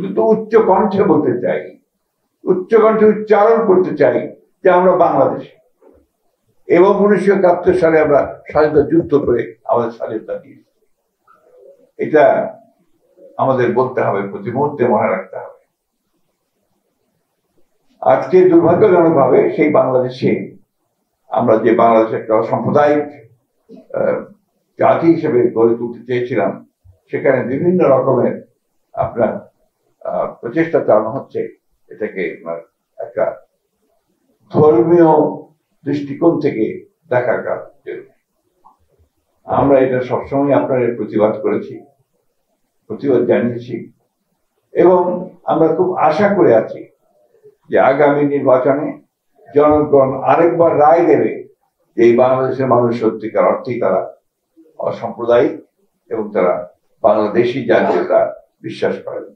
অত্যন্ত উচ্চ কণ্ঠে বলতে চাই, উচ্চ কণ্ঠে উচ্চারণ করতে চাই যে আমরা বাংলাদেশী, এবং 1971 সালে আমরা স্বাধীনতা যুদ্ধ করে আমাদের স্বাধীনতা দিয়েছি। এটা আমাদের বলতে হবে, প্রতি মুহূর্তে মনে রাখতে হবে। আজকে দুর্ভাগ্যজনক ভাবে সেই বাংলাদেশে আমরা যে বাংলাদেশে একটা সাম্প্রদায়িক জাতি হিসেবে গড়ে তুলতে চেয়েছিলাম, সেখানে বিভিন্ন রকমের আপনার প্রচেষ্টা চালানো হচ্ছে এটাকে একটা ধর্মীয় দৃষ্টিকোণ থেকে দেখার কাজ। আমরা এটা সবসময় আপনার প্রতিবাদ করেছি, প্রতিবাদ জানিয়েছি, এবং আমরা খুব আশা করে আছি যে আগামী নির্বাচনে জনগণ আরেকবার রায় দেবে যে এই বাংলাদেশের মানুষ সত্যিকার অর্থেই তারা অসাম্প্রদায়িক এবং তারা বাংলাদেশি জাতীয়তা বিশ্বাস করেন।